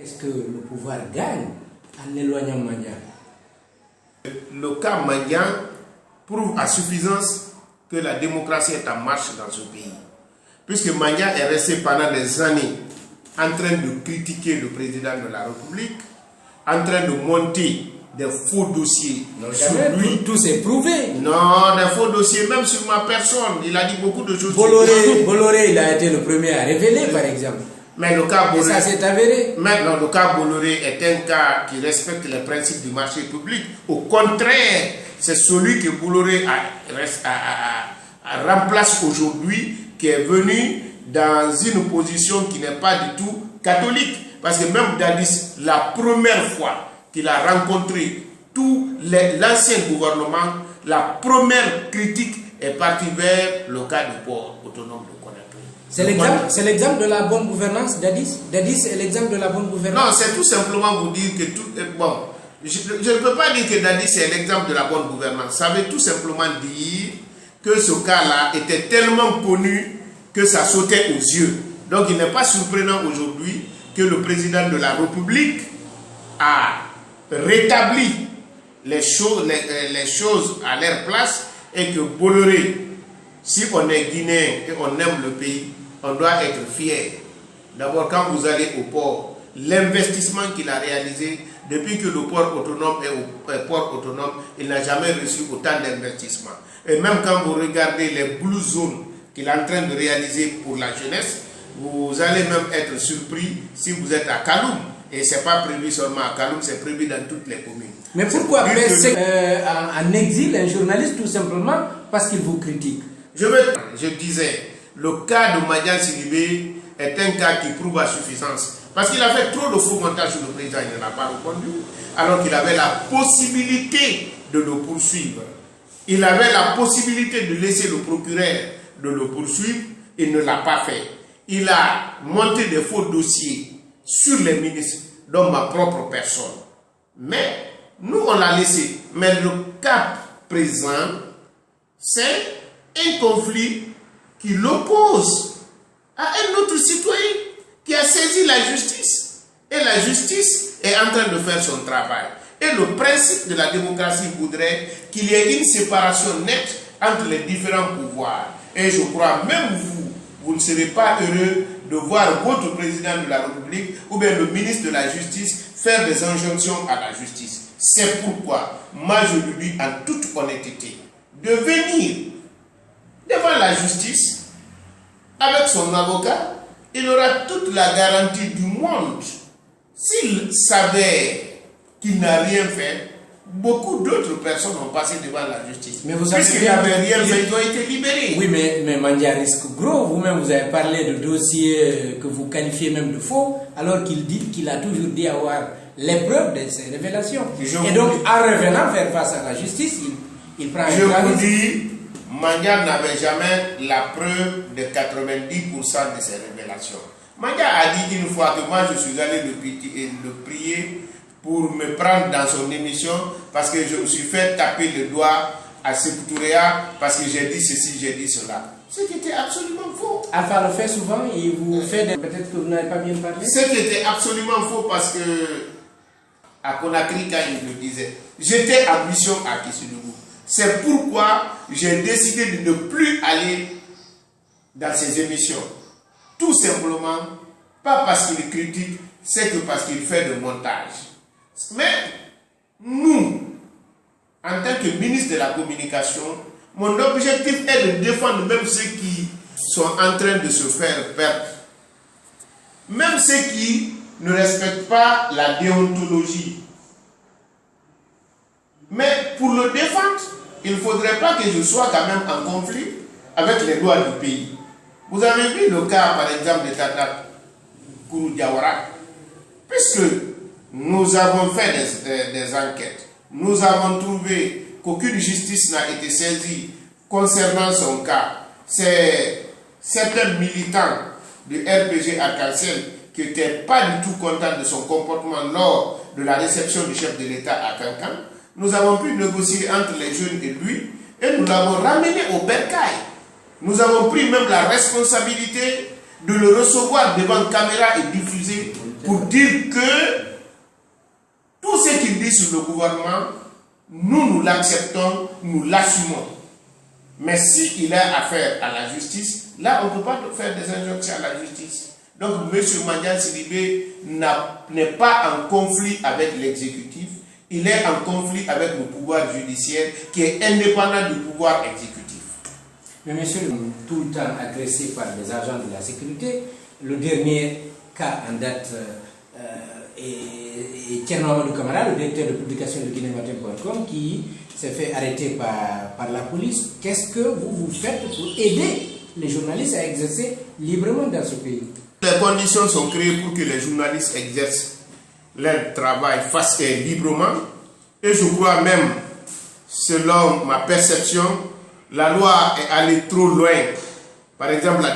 Est-ce que le pouvoir gagne en éloignant Mandia? Le cas Mandia prouve à suffisance que la démocratie est en marche dans ce pays. Puisque Mandia est resté pendant des années en train de critiquer le président de la République, en train de monter des faux dossiers sur lui. Tout s'est prouvé. Non, des faux dossiers, même sur ma personne. Il a dit beaucoup de choses. Bolloré, il a été le premier à révéler, par exemple. Mais le cas Bolloré, ça s'est avéré. Maintenant, le cas Bolloré est un cas qui respecte les principes du marché public. Au contraire, c'est celui que Bolloré remplace aujourd'hui, qui est venu dans une position qui n'est pas du tout catholique. Parce que même Dadis, la première fois qu'il a rencontré tout l'ancien gouvernement, la première critique est partie vers le cas du port autonome de Conakry. C'est l'exemple de la bonne gouvernance, Dadis? Dadis est l'exemple de la bonne gouvernance? Non, c'est tout simplement vous dire que tout est bon. Je ne peux pas dire que Dadis est l'exemple de la bonne gouvernance. Ça veut tout simplement dire que ce cas-là était tellement connu que ça sautait aux yeux. Donc il n'est pas surprenant aujourd'hui que le président de la République a rétabli les choses à leur place et que Bolloré, si on est guinéen et on aime le pays, on doit être fier. D'abord, quand vous allez au port, l'investissement qu'il a réalisé depuis que le port autonome est port autonome, il n'a jamais reçu autant d'investissement. Et même quand vous regardez les blue zones qu'il est en train de réaliser pour la jeunesse, vous allez même être surpris si vous êtes à Kaloum. Et ce n'est pas prévu seulement à Kaloum, c'est prévu dans toutes les communes. Mais pourquoi baisser en exil un journaliste tout simplement parce qu'il vous critique? Je disais, le cas de Mandia Sidibé est un cas qui prouve à suffisance. Parce qu'il a fait trop de faux montages sur le président, il n'a pas répondu. Alors qu'il avait la possibilité de le poursuivre. Il avait la possibilité de laisser le procureur de le poursuivre, il ne l'a pas fait. Il a monté des faux dossiers sur les ministres, dont ma propre personne. Mais nous, on l'a laissé. Mais le cas présent, c'est un conflit qui l'oppose à un autre citoyen qui a saisi la justice. Et la justice est en train de faire son travail. Et le principe de la démocratie voudrait qu'il y ait une séparation nette entre les différents pouvoirs. Et je crois, même vous ne serez pas heureux de voir votre président de la République ou bien le ministre de la Justice faire des injonctions à la justice. C'est pourquoi, moi je lui dis en toute honnêteté, de venir devant la justice avec son avocat, il aura toute la garantie du monde. S'il s'avère qu'il n'a rien fait, beaucoup d'autres personnes ont passé devant la justice. Mais vous puisqu'il n'avait rien fait, ils ont été libérés. Oui, mais Mandia risque gros. Vous-même, vous avez parlé de dossiers que vous qualifiez même de faux, alors qu'il dit qu'il a toujours dit avoir les preuves de ces révélations. Et donc, en revenant faire face à la justice, il prend un Je vous dis, Mandia n'avait jamais la preuve de 90% de ces révélations. Mandia a dit une fois que moi, je suis allé le prier pour me prendre dans son émission parce que je me suis fait taper le doigt à Sékou-Touréa parce que j'ai dit ceci, j'ai dit cela. Ce qui était absolument faux. Alpha le fait souvent, il vous fait des... Peut-être que vous n'avez pas bien parlé. Ce qui était absolument faux parce que à Conakry, quand il le disait, j'étais en mission à Kissoudou. C'est pourquoi j'ai décidé de ne plus aller dans ces émissions. Tout simplement, pas parce qu'il critique, c'est que parce qu'il fait de montage. Mais nous, en tant que ministre de la Communication, mon objectif est de défendre même ceux qui sont en train de se faire perdre. Même ceux qui ne respectent pas la déontologie. Mais pour le défendre, il ne faudrait pas que je sois quand même en conflit avec les lois du pays. Vous avez vu le cas, par exemple, de Tata Kourou Diawara, puisque nous avons fait des enquêtes. Nous avons trouvé qu'aucune justice n'a été saisie concernant son cas. C'est certains militants du RPG Arc-en-Ciel qui n'étaient pas du tout contents de son comportement lors de la réception du chef de l'État à Cancan. Nous avons pu négocier entre les jeunes et lui et nous l'avons ramené au bercail. Nous avons pris même la responsabilité de le recevoir devant caméra et diffuser pour dire que tout ce qu'il dit sur le gouvernement, nous l'acceptons, nous l'assumons. Mais s'il a affaire à la justice, là, on ne peut pas faire des injonctions à la justice. Donc, M. Mandiang Sidibé n'est pas en conflit avec l'exécutif, il est en conflit avec le pouvoir judiciaire qui est indépendant du pouvoir exécutif. Mais monsieur, tout le temps agressé par des agents de la sécurité, le dernier cas en date est Thierno Amadou Camara, le directeur de publication de guinématin.com, qui s'est fait arrêter par la police. Qu'est-ce que vous faites pour aider les journalistes à exercer librement dans ce pays? Les conditions sont créées pour que les journalistes exercent leur travail librement. Et je crois même, selon ma perception, la loi est allée trop loin. Par exemple, la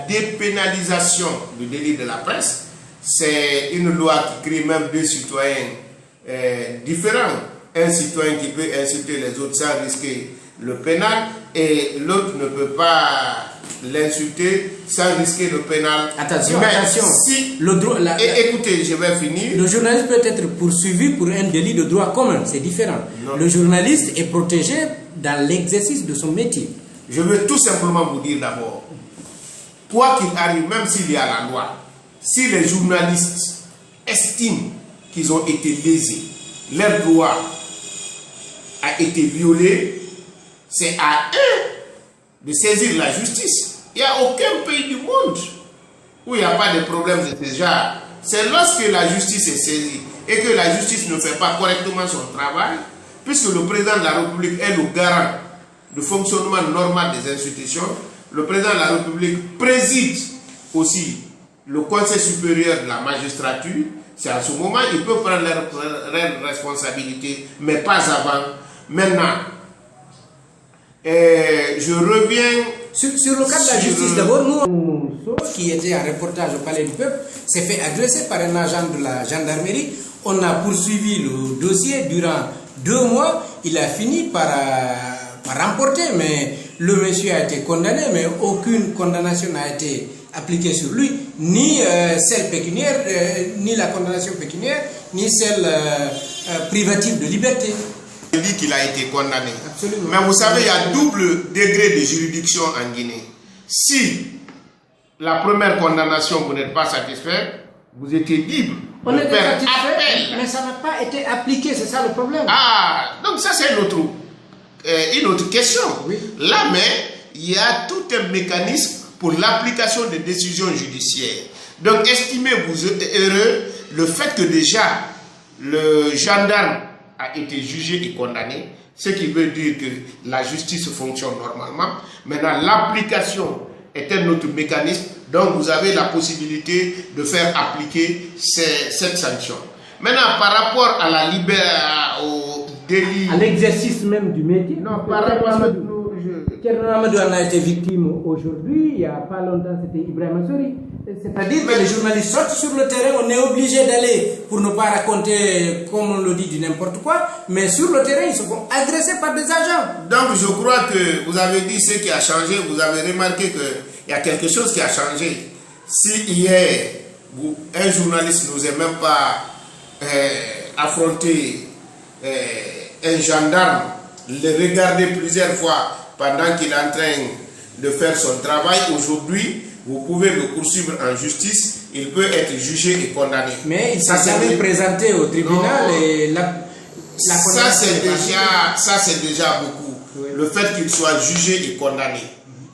dépénalisation du délit de la presse, c'est une loi qui crée même deux citoyens différents. Un citoyen qui peut insulter les autres sans risquer le pénal et l'autre ne peut pas l'insulter sans risquer le pénal. Attention, mais attention. Si, Écoutez, je vais finir. Le journaliste peut être poursuivi pour un délit de droit commun, c'est différent. Non. Le journaliste est protégé dans l'exercice de son métier. Je veux tout simplement vous dire d'abord, quoi qu'il arrive, même s'il y a la loi, si les journalistes estiment qu'ils ont été lésés, leur droit a été violé, c'est à eux de saisir la justice. Il n'y a aucun pays du monde où il n'y a pas de problème de ce genre. C'est lorsque la justice est saisie et que la justice ne fait pas correctement son travail, puisque le président de la République est le garant du fonctionnement normal des institutions, le président de la République préside aussi le Conseil supérieur de la magistrature. C'est à ce moment qu'ils peuvent prendre leurs responsabilités, mais pas avant. Maintenant, je reviens sur le cas de la justice. D'abord, nous, qui était en reportage au Palais du Peuple, s'est fait agresser par un agent de la gendarmerie. On a poursuivi le dossier durant 2 mois. Il a fini par remporter, mais le monsieur a été condamné, mais aucune condamnation n'a été appliquée sur lui, ni celle pécuniaire, ni la condamnation pécuniaire, ni celle privative de liberté. Il dit qu'il a été condamné. Absolument. Mais vous savez, il y a double degré de juridiction en Guinée. Si la première condamnation, vous n'êtes pas satisfait, vous étiez libre de faire appel. Mais ça n'a pas été appliqué, c'est ça le problème. Ah, donc ça c'est une autre question. Oui. Là, mais il y a tout un mécanisme pour l'application des décisions judiciaires. Donc, estimez-vous heureux le fait que déjà le gendarme a été jugé et condamné, ce qui veut dire que la justice fonctionne normalement. Maintenant, l'application est un autre mécanisme, donc vous avez la possibilité de faire appliquer cette sanction. Maintenant, par rapport à la au délit... À l'exercice même du métier. Non, par rapport à... Thierno Amadou en a été victime aujourd'hui, il n'y a pas longtemps, c'était Ibrahima Sori. C'est-à-dire que les journalistes sortent sur le terrain, on est obligé d'aller pour ne pas raconter, comme on le dit, du n'importe quoi, mais sur le terrain, ils se font agresser par des agents. Donc je crois que vous avez dit ce qui a changé, vous avez remarqué qu'il y a quelque chose qui a changé. Si hier, un journaliste n'osait même pas affronter un gendarme, le regarder plusieurs fois pendant qu'il est en train de faire son travail, aujourd'hui, vous pouvez le poursuivre en justice, il peut être jugé et condamné. Mais il s'est jamais présenté au tribunal non. Et ça c'est déjà beaucoup. Oui. Le fait qu'il soit jugé et condamné,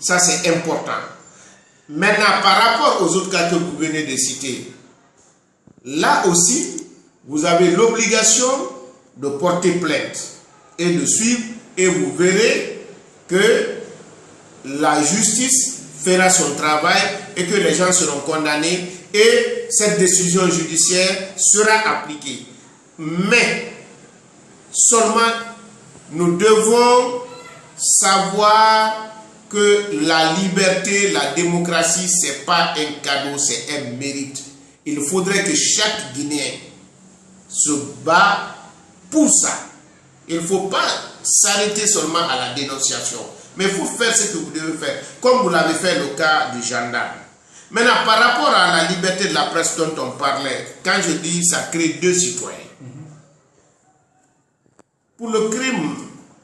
ça c'est important. Maintenant, par rapport aux autres cas que vous venez de citer, là aussi, vous avez l'obligation de porter plainte et de suivre, et vous verrez que la justice fera son travail et que les gens seront condamnés et cette décision judiciaire sera appliquée. Mais seulement nous devons savoir que la liberté, la démocratie, ce n'est pas un cadeau, c'est un mérite. Il faudrait que chaque Guinéen se bat pour ça. Il ne faut pas s'arrêter seulement à la dénonciation, mais il faut faire ce que vous devez faire, comme vous l'avez fait le cas du gendarme. Maintenant, par rapport à la liberté de la presse dont on parlait, quand je dis ça crée deux citoyens, pour le crime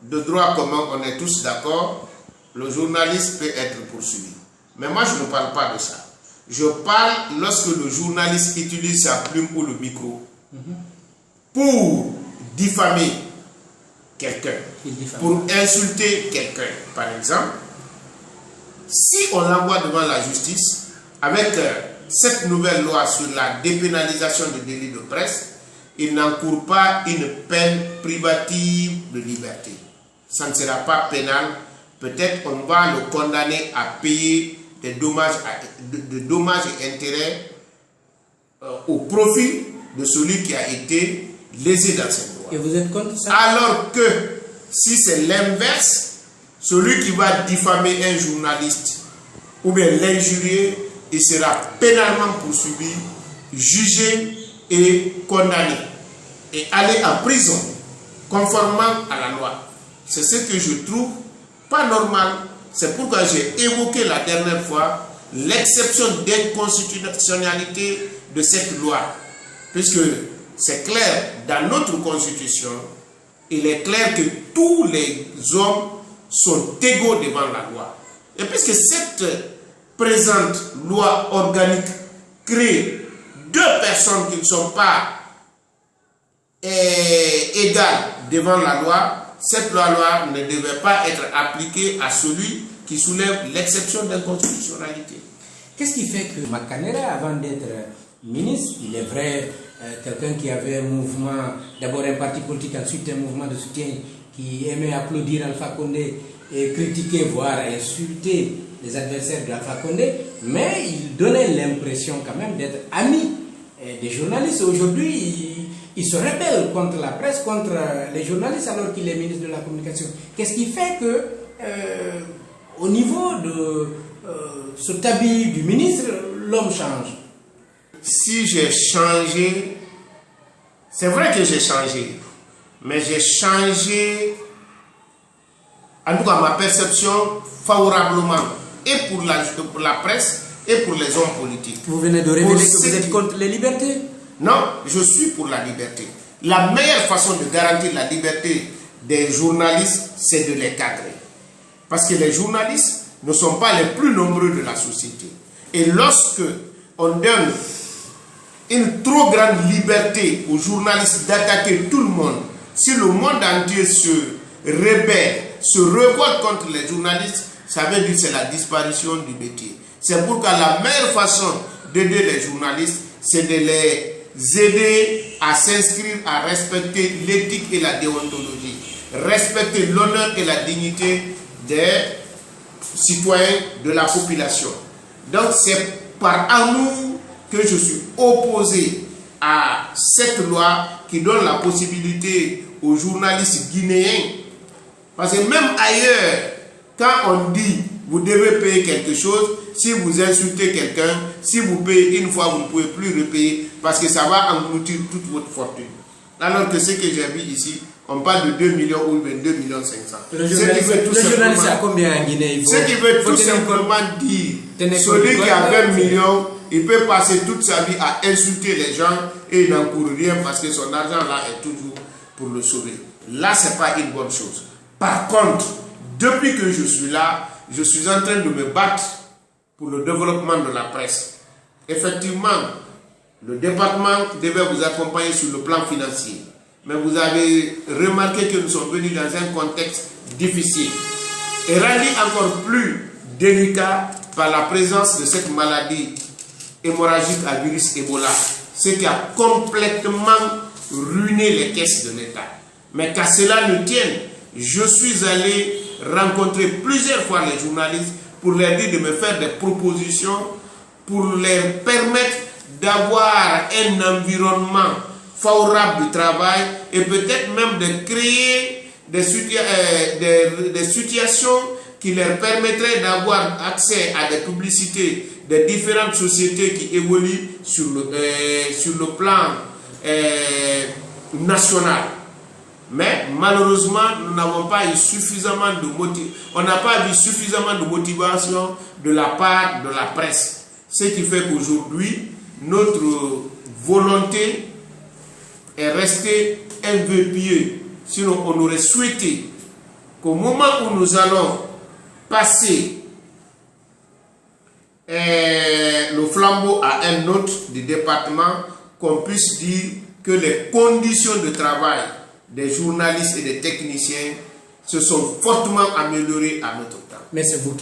de droit commun, on est tous d'accord, le journaliste peut être poursuivi. Mais moi, je ne parle pas de ça. Je parle lorsque le journaliste utilise sa plume ou le micro pour diffamer quelqu'un, pour insulter quelqu'un. Par exemple, si on l'envoie devant la justice, avec cette nouvelle loi sur la dépénalisation des délits de presse, il n'encourt pas une peine privative de liberté. Ça ne sera pas pénal. Peut-être on va le condamner à payer des dommages et intérêts au profit de celui qui a été lésé dans cette loi. Et vous êtes contre ça? Alors que si c'est l'inverse, celui qui va diffamer un journaliste ou bien l'injurier, il sera pénalement poursuivi, jugé et condamné et aller en prison conformément à la loi. C'est ce que je trouve pas normal. C'est pourquoi j'ai évoqué la dernière fois l'exception d'inconstitutionnalité de cette loi. Puisque c'est clair, dans notre constitution, il est clair que tous les hommes sont égaux devant la loi. Et puisque cette présente loi organique crée deux personnes qui ne sont pas égales devant la loi, cette loi ne devait pas être appliquée à celui qui soulève l'exception d'inconstitutionnalité. Qu'est-ce qui fait que Makanera, avant d'être ministre, il est vrai, quelqu'un qui avait un mouvement, d'abord un parti politique, ensuite un mouvement de soutien qui aimait applaudir Alpha Condé et critiquer, voire insulter les adversaires d'Alpha Condé, mais il donnait l'impression quand même d'être ami des journalistes. Aujourd'hui, il se rebelle contre la presse, contre les journalistes, alors qu'il est ministre de la Communication. Qu'est-ce qui fait que, au niveau de ce tamis du ministre, l'homme change? Si j'ai changé, c'est vrai que j'ai changé, mais j'ai changé, en tout cas ma perception, favorablement, et pour la presse, et pour les hommes politiques. Vous venez de révéler que vous êtes contre les libertés? Non, je suis pour la liberté. La meilleure façon de garantir la liberté des journalistes, c'est de les cadrer. Parce que les journalistes ne sont pas les plus nombreux de la société. Et lorsque on donne une trop grande liberté aux journalistes d'attaquer tout le monde, si le monde entier se rebelle, se révolte contre les journalistes, ça veut dire que c'est la disparition du métier. C'est pourquoi la meilleure façon d'aider les journalistes, c'est de les aider à s'inscrire, à respecter l'éthique et la déontologie, respecter l'honneur et la dignité des citoyens de la population. Donc c'est par amour que je suis opposé à cette loi qui donne la possibilité aux journalistes guinéens, parce que même ailleurs, quand on dit vous devez payer quelque chose, si vous insultez quelqu'un, si vous payez une fois, vous ne pouvez plus repayer parce que ça va engloutir toute votre fortune. Alors que ce que j'ai vu ici, on parle de 2 millions ou 22 millions 500. Le journaliste à combien en Guinée? Ce qui veut tout simplement dire, celui qui a 20 millions, il peut passer toute sa vie à insulter les gens et il n'encourt rien parce que son argent là est toujours pour le sauver. Là, ce n'est pas une bonne chose. Par contre, depuis que je suis là, je suis en train de me battre pour le développement de la presse. Effectivement, le département devait vous accompagner sur le plan financier. Mais vous avez remarqué que nous sommes venus dans un contexte difficile et rendu encore plus délicat par la présence de cette maladie hémorragique à virus Ebola, ce qui a complètement ruiné les caisses de l'État. Mais qu'à cela ne tienne, je suis allé rencontrer plusieurs fois les journalistes pour leur dire de me faire des propositions pour leur permettre d'avoir un environnement favorable du travail et peut-être même de créer des situations qui leur permettraient d'avoir accès à des publicités des différentes sociétés qui évoluent sur le plan national. Mais malheureusement, nous n'avons pas eu suffisamment de motivation. On n'a pas vu suffisamment de motivation de la part de la presse. Ce qui fait qu'aujourd'hui, notre volonté est restée un vœu pieux. Sinon, on aurait souhaité qu'au moment où nous allons passer le flambeau à un autre du département, qu'on puisse dire que les conditions de travail des journalistes et des techniciens se sont fortement améliorées à notre temps. Mais c'est vous qui